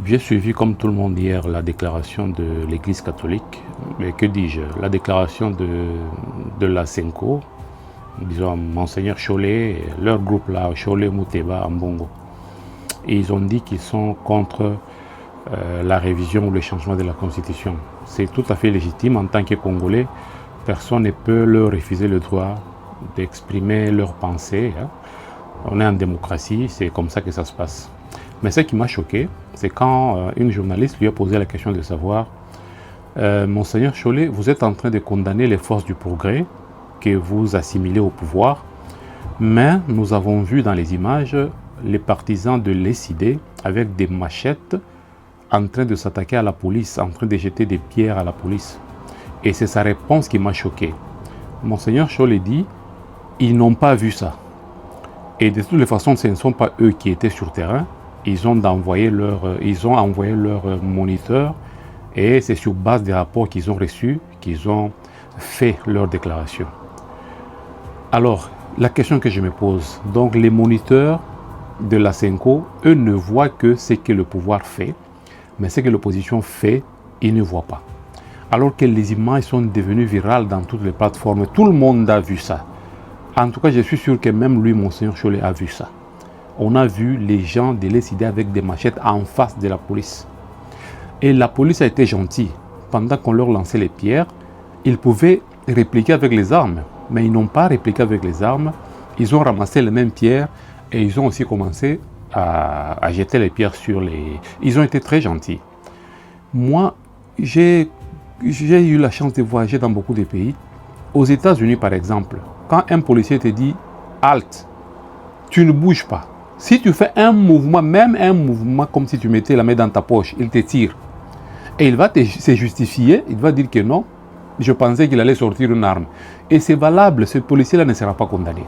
J'ai suivi comme tout le monde hier la déclaration de l'Église catholique, mais que dis-je, la déclaration de la Senko, disons Monseigneur Cholet, leur groupe là, Cholet, Mouteba, Ambongo. Et ils ont dit qu'ils sont contre la révision ou le changement de la Constitution. C'est tout à fait légitime en tant que Congolais. Personne ne peut leur refuser le droit d'exprimer leurs pensées. On est en démocratie, c'est comme ça que ça se passe. Mais ce qui m'a choqué, c'est quand une journaliste lui a posé la question de savoir Monseigneur Cholet, vous êtes en train de condamner les forces du progrès que vous assimilez au pouvoir, mais nous avons vu dans les images les partisans de l'ESID avec des machettes en train de s'attaquer à la police, en train de jeter des pierres à la police. Et c'est sa réponse qui m'a choqué. Monseigneur Cholet dit, ils n'ont pas vu ça. Et de toutes les façons, ce ne sont pas eux qui étaient sur terrain. Ils ont envoyé leur moniteur et c'est sur base des rapports qu'ils ont reçus qu'ils ont fait leur déclaration. Alors, la question que je me pose, donc les moniteurs de la Senko, eux ne voient que ce que le pouvoir fait, mais ce que l'opposition fait, ils ne voient pas. Alors que les images sont devenues virales dans toutes les plateformes, tout le monde a vu ça. En tout cas, je suis sûr que même lui, Monseigneur Cholet, a vu ça. On a vu les gens de l'ESID avec des machettes en face de la police. Et la police a été gentille. Pendant qu'on leur lançait les pierres, ils pouvaient répliquer avec les armes. Mais ils n'ont pas répliqué avec les armes. Ils ont ramassé les mêmes pierres et ils ont aussi commencé à jeter les pierres sur les... Ils ont été très gentils. Moi, j'ai eu la chance de voyager dans beaucoup de pays. Aux États-Unis, par exemple, quand un policier te dit « halte », tu ne bouges pas. Si tu fais un mouvement, même un mouvement comme si tu mettais la main dans ta poche, il te tire. Et il va se justifier, il va dire que non, je pensais qu'il allait sortir une arme. Et c'est valable, ce policier-là ne sera pas condamné.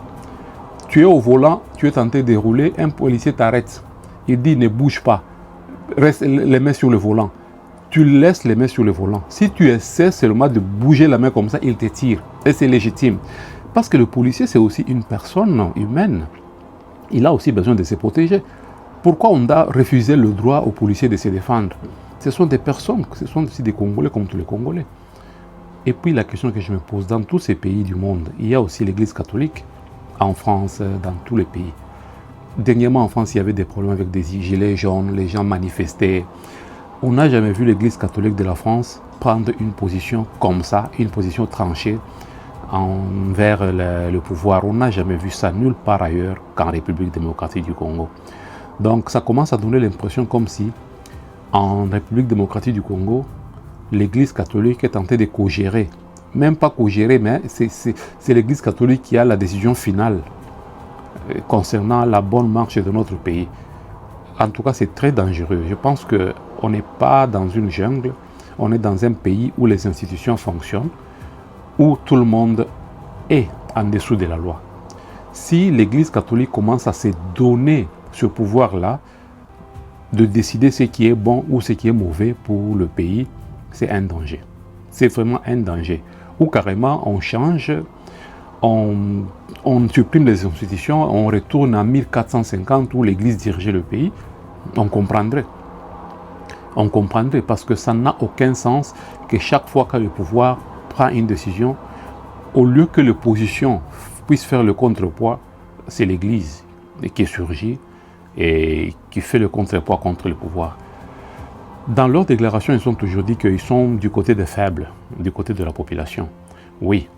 Tu es au volant, tu es tenté de rouler, un policier t'arrête. Il dit ne bouge pas, reste les mains sur le volant. Tu laisses les mains sur le volant. Si tu essaies seulement de bouger la main comme ça, il te tire. Et c'est légitime. Parce que le policier, c'est aussi une personne humaine. Il a aussi besoin de se protéger. Pourquoi on a refusé le droit aux policiers de se défendre? Ce sont des personnes, ce sont aussi des Congolais comme tous les Congolais. Et puis la question que je me pose, dans tous ces pays du monde, il y a aussi l'Église catholique, en France, dans tous les pays. Dernièrement en France, il y avait des problèmes avec des gilets jaunes, les gens manifestaient. On n'a jamais vu l'Église catholique de la France prendre une position comme ça, une position tranchée, envers le pouvoir. On n'a jamais vu ça nulle part ailleurs qu'en République démocratique du Congo. Donc ça commence à donner l'impression comme si en République démocratique du Congo, l'Église catholique est tentée de co-gérer. Même pas co-gérer, mais c'est l'Église catholique qui a la décision finale concernant la bonne marche de notre pays. En tout cas, c'est très dangereux. Je pense qu'on n'est pas dans une jungle, on est dans un pays où les institutions fonctionnent, où tout le monde est en dessous de la loi. Si l'Église catholique commence à se donner ce pouvoir-là, de décider ce qui est bon ou ce qui est mauvais pour le pays, c'est un danger. C'est vraiment un danger. Ou carrément, on change, on supprime les institutions, on retourne en 1450 où l'Église dirigeait le pays, on comprendrait. On comprendrait parce que ça n'a aucun sens que chaque fois que le pouvoir prend une décision, au lieu que l'opposition puisse faire le contrepoids, c'est l'Église qui surgit et qui fait le contrepoids contre le pouvoir. Dans leur déclaration, ils ont toujours dit qu'ils sont du côté des faibles, du côté de la population. Oui,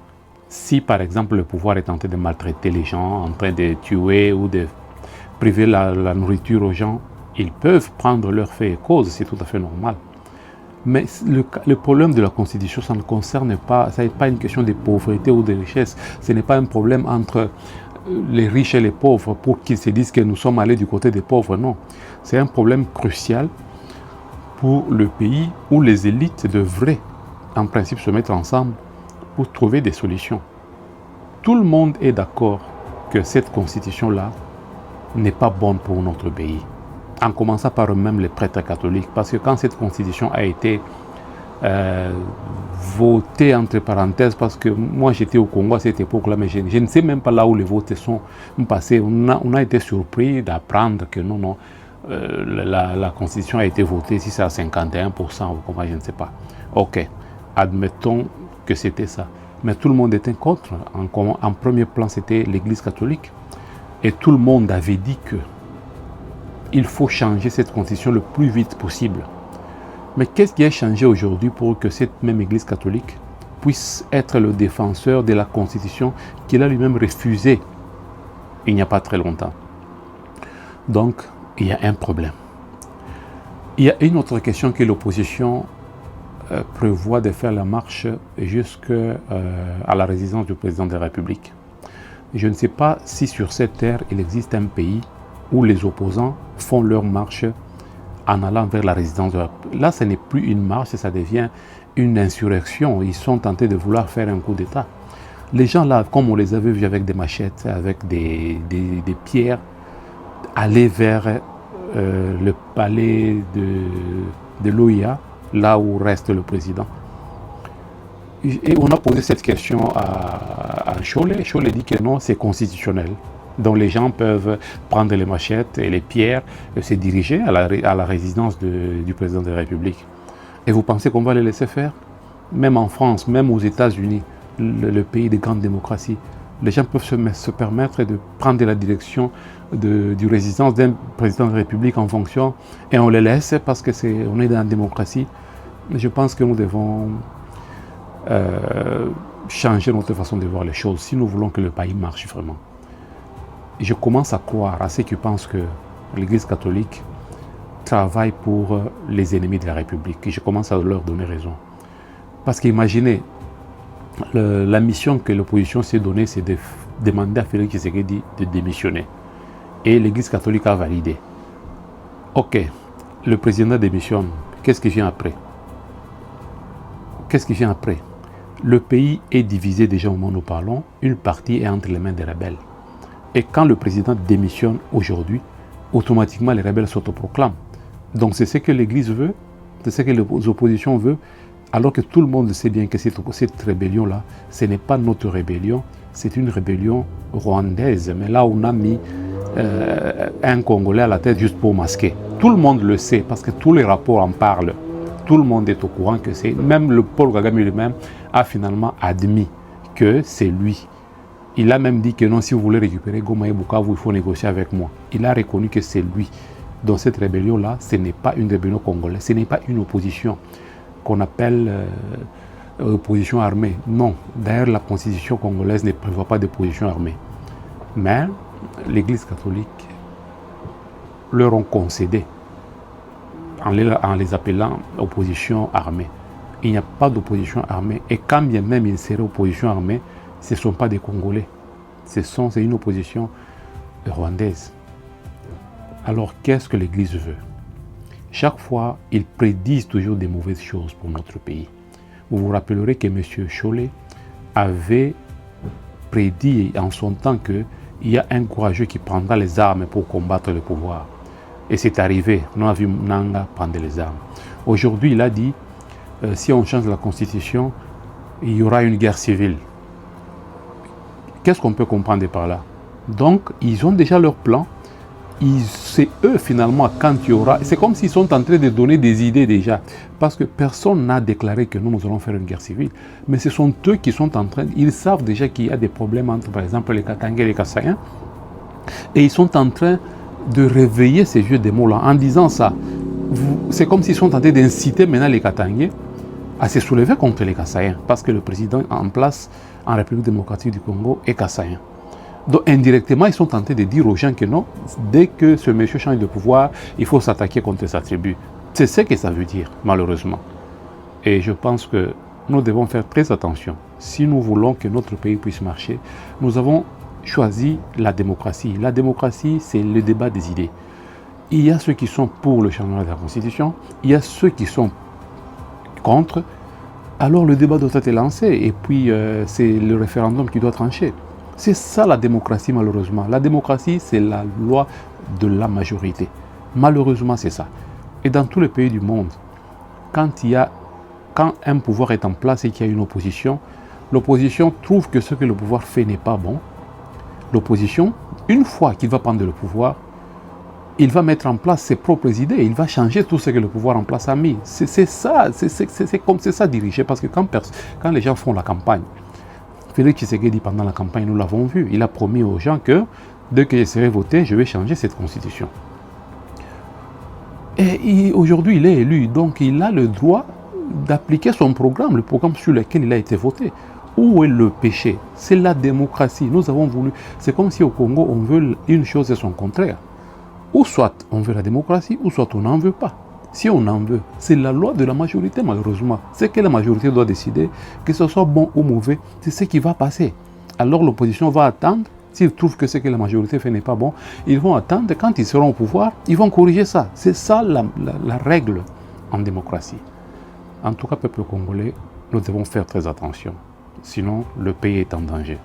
si par exemple le pouvoir est tenté de maltraiter les gens, en train de tuer ou de priver la nourriture aux gens, ils peuvent prendre leur fait et cause, c'est tout à fait normal. Mais le problème de la Constitution, ça ne concerne pas, ça n'est pas une question de pauvreté ou de richesse. Ce n'est pas un problème entre les riches et les pauvres pour qu'ils se disent que nous sommes allés du côté des pauvres, non. C'est un problème crucial pour le pays où les élites devraient, en principe, se mettre ensemble pour trouver des solutions. Tout le monde est d'accord que cette Constitution-là n'est pas bonne pour notre pays. En commençant par eux-mêmes les prêtres catholiques, parce que quand cette constitution a été votée entre parenthèses, parce que moi j'étais au Congo à cette époque-là, mais je ne sais même pas là où les votes sont passés. On a été surpris d'apprendre que non, la Constitution a été votée, si c'est à 51% ou comment, je ne sais pas. Ok, admettons que c'était ça. Mais tout le monde était contre. En premier plan, c'était l'Église catholique. Et tout le monde avait dit que il faut changer cette Constitution le plus vite possible. Mais qu'est-ce qui a changé aujourd'hui pour que cette même Église catholique puisse être le défenseur de la Constitution qu'il a lui-même refusée il n'y a pas très longtemps? Donc, il y a un problème. Il y a une autre question que l'opposition prévoit de faire la marche jusqu'à la résidence du président de la République. Je ne sais pas si sur cette terre, il existe un pays où les opposants font leur marche en allant vers la résidence de la République. Là, ce n'est plus une marche, ça devient une insurrection. Ils sont tentés de vouloir faire un coup d'État. Les gens là, comme on les avait vus avec des machettes, avec des pierres, aller vers le palais de l'OIA, là où reste le président. Et on a posé cette question à Cholet. Cholet dit que non, c'est constitutionnel. Donc les gens peuvent prendre les machettes et les pierres et se diriger à la résidence du président de la République. Et vous pensez qu'on va les laisser faire? Même en France, même aux États-Unis, le pays des grandes démocraties, les gens peuvent se permettre de prendre la direction du résidence d'un président de la République en fonction, et on les laisse parce qu'on est dans la démocratie. Je pense que nous devons changer notre façon de voir les choses si nous voulons que le pays marche vraiment. Je commence à croire à ceux qui pensent que l'Église catholique travaille pour les ennemis de la République. Et je commence à leur donner raison. Parce qu'imaginez, la mission que l'opposition s'est donnée, c'est de demander à Félix Tshisekedi de démissionner. Et l'Église catholique a validé. Ok, le président démissionne. Qu'est-ce qui vient après? Qu'est-ce qui vient après? Le pays est divisé déjà au moment où nous parlons. Une partie est entre les mains des rebelles. Et quand le président démissionne aujourd'hui, automatiquement les rebelles s'autoproclament. Donc c'est ce que l'Église veut, c'est ce que les oppositions veulent, alors que tout le monde sait bien que cette rébellion-là, ce n'est pas notre rébellion, c'est une rébellion rwandaise. Mais là, on a mis un Congolais à la tête juste pour masquer. Tout le monde le sait, parce que tous les rapports en parlent. Tout le monde est au courant que c'est... Même le Paul Kagame lui-même a finalement admis que c'est lui. Il a même dit que non, si vous voulez récupérer Goma et Bukavu, il faut négocier avec moi. Il a reconnu que c'est lui. Dans cette rébellion-là, ce n'est pas une rébellion congolaise, ce n'est pas une opposition qu'on appelle opposition armée. Non, d'ailleurs la constitution congolaise ne prévoit pas d'opposition armée. Mais l'Église catholique leur ont concédé en les appelant opposition armée. Il n'y a pas d'opposition armée. Et quand bien même il serait opposition armée, ce ne sont pas des Congolais. C'est une opposition rwandaise. Alors qu'est-ce que l'Église veut? Chaque fois, ils prédisent toujours des mauvaises choses pour notre pays. Vous vous rappellerez que M. Cholet avait prédit en son temps qu'il y a un courageux qui prendra les armes pour combattre le pouvoir. Et c'est arrivé. On a vu Nanga prendre les armes. Aujourd'hui, il a dit, si on change la constitution, il y aura une guerre civile. Qu'est-ce qu'on peut comprendre par là? Donc, ils ont déjà leur plan. C'est eux, finalement, quand il y aura... C'est comme s'ils sont en train de donner des idées déjà. Parce que personne n'a déclaré que nous allons faire une guerre civile. Mais ce sont eux qui sont en train... Ils savent déjà qu'il y a des problèmes entre, par exemple, les Katangais et les Kassaïens. Et ils sont en train de réveiller ces jeux de mots-là en disant ça. C'est comme s'ils sont en train d'inciter maintenant les Katangais à se soulever contre les Kassaïens. Parce que le président en place en République démocratique du Congo est Kassaïen. Donc indirectement, ils sont tentés de dire aux gens que non, dès que ce monsieur change de pouvoir, il faut s'attaquer contre sa tribu. C'est ce que ça veut dire, malheureusement. Et je pense que nous devons faire très attention. Si nous voulons que notre pays puisse marcher, nous avons choisi la démocratie. La démocratie, c'est le débat des idées. Il y a ceux qui sont pour le changement de la Constitution, il y a ceux qui sont contre. Alors le débat doit être lancé et puis c'est le référendum qui doit trancher. C'est ça la démocratie, malheureusement. La démocratie, c'est la loi de la majorité. Malheureusement, c'est ça. Et dans tous les pays du monde, quand un pouvoir est en place et qu'il y a une opposition, l'opposition trouve que ce que le pouvoir fait n'est pas bon. L'opposition, une fois qu'il va prendre le pouvoir, il va mettre en place ses propres idées, il va changer tout ce que le pouvoir en place a mis. C'est ça, c'est ça diriger, parce que quand les gens font la campagne, Félix Tshisekedi pendant la campagne, nous l'avons vu, il a promis aux gens que dès que je serai voté, je vais changer cette constitution. Et aujourd'hui, il est élu, donc il a le droit d'appliquer son programme, le programme sur lequel il a été voté. Où est le péché? C'est la démocratie. Nous avons voulu, c'est comme si au Congo, on veut une chose et son contraire. Ou soit on veut la démocratie, ou soit on n'en veut pas. Si on en veut, c'est la loi de la majorité malheureusement. C'est que la majorité doit décider, que ce soit bon ou mauvais, c'est ce qui va passer. Alors l'opposition va attendre, s'ils trouvent que ce que la majorité fait n'est pas bon, ils vont attendre, quand ils seront au pouvoir, ils vont corriger ça. C'est ça la règle en démocratie. En tout cas, peuple congolais, nous devons faire très attention. Sinon, le pays est en danger.